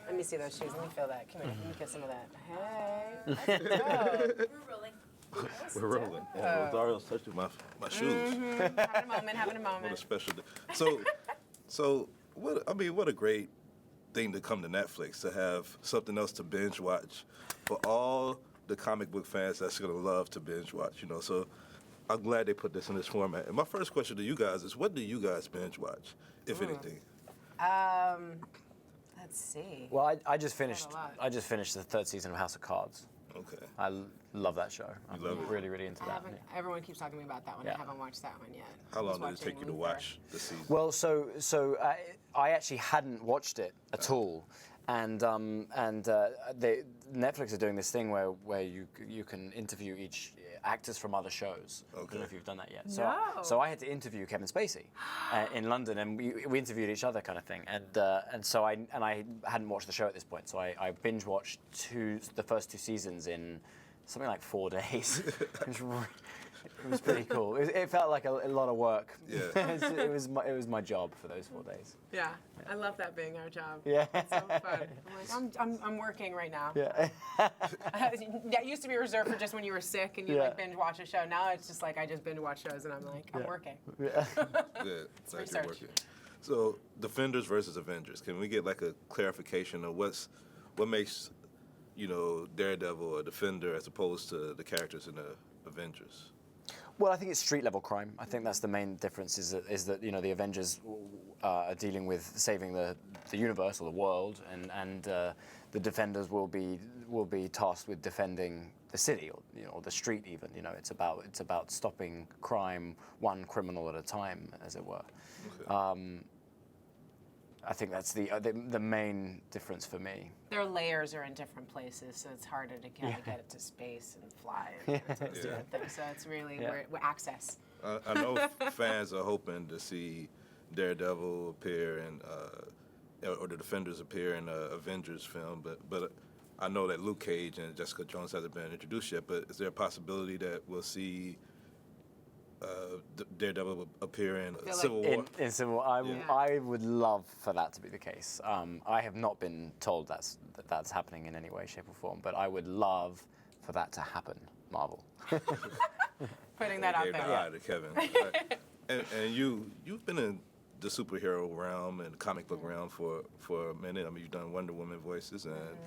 Let me see those shoes. Let me feel that. Come here. Let me get some of that. Hey. That's dope. We're rolling. We're rolling. Yeah, Rosario's touching my shoes. Having a moment. What a special day. So what a great thing to come to Netflix, to have something else to binge watch for all the comic book fans that's gonna love to binge watch. So I'm glad they put this in this format. And my first question to you guys is, what do you guys binge watch, if anything? Let's see. Well, I just finished the third season of House of Cards. Okay. I love that show. I'm love it? really, really into that. Everyone keeps talking to me about that one. Yeah. I haven't watched that one yet. How long did it take you to watch the season? Well, so I actually hadn't watched it at all, and Netflix are doing this thing where you can interview each actors from other shows. Okay. I don't know if you've done that yet. No. So I had to interview Kevin Spacey in London, and we interviewed each other, kind of thing. And so I hadn't watched the show at this point, so I binge watched the first 2 seasons in something like 4 days. It was pretty cool. It felt like a lot of work. Yeah. it was my job for those 4 days. Yeah, I love that being our job. Yeah. It's so fun. I'm working right now. Yeah. That used to be reserved for just when you were sick and you like binge watch a show. Now it's just like I just binge watch shows and I'm like, I'm working. Yeah. Good. Glad research. you're working. So, Defenders versus Avengers. Can we get like a clarification of what makes, Daredevil a Defender as opposed to the characters in the Avengers? Well, I think it's street level crime. I think that's the main difference. Is that the Avengers are dealing with saving the universe or the world, and the Defenders will be tasked with defending the city or the street even. It's about stopping crime, one criminal at a time, as it were. Okay. I think that's the main difference for me. Their layers are in different places, so it's harder to get it to space and fly. So it's really where access. I know fans are hoping to see Daredevil appear or the Defenders appear in an Avengers film, but I know that Luke Cage and Jessica Jones hasn't been introduced yet. But is there a possibility that we'll see Daredevil appear in Civil War? In Civil War, I would love for that to be the case. I have not been told that's happening in any way, shape, or form, but I would love for that to happen. Marvel. Putting that out there. To Kevin. And you've been in the superhero realm and the comic book realm for a minute. I mean, you've done Wonder Woman voices and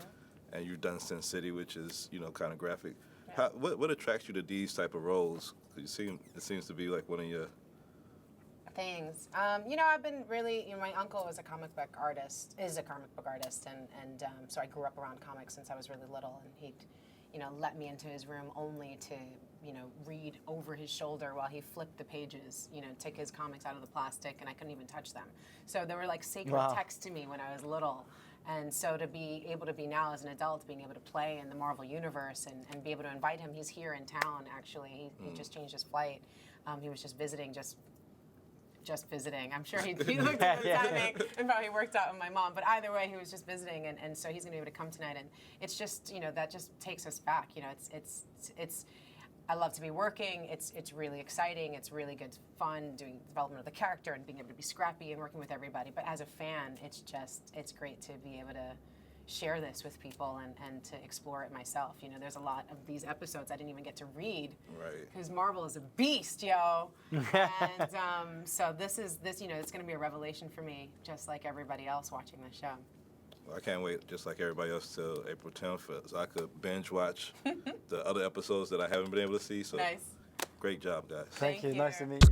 you've done Sin City, which is kind of graphic. Yeah. What attracts you to these type of roles? It seems to be like one of your things. I've been really. My uncle is a comic book artist, and so I grew up around comics since I was really little, and he'd, let me into his room only to, read over his shoulder while he flipped the pages, took his comics out of the plastic, and I couldn't even touch them. So they were like sacred text to me when I was little. And so to be able to be now as an adult, being able to play in the Marvel Universe and be able to invite him, he's here in town, actually. He just changed his flight. He was just visiting, just visiting. I'm sure he looked at the timing and probably worked out with my mom. But either way, he was just visiting, and so he's going to be able to come tonight. And it's just, that just takes us back. It's I love to be working. It's really exciting. It's really good fun doing development of the character and being able to be scrappy and working with everybody. But as a fan, it's great to be able to share this with people and to explore it myself. There's a lot of these episodes I didn't even get to read. Right. Because Marvel is a beast, yo. And so this it's going to be a revelation for me, just like everybody else watching the show. Well, I can't wait, just like everybody else, till April 10th, so I could binge watch the other episodes that I haven't been able to see. So, nice. Great job, guys. Thank you. Nice to meet you.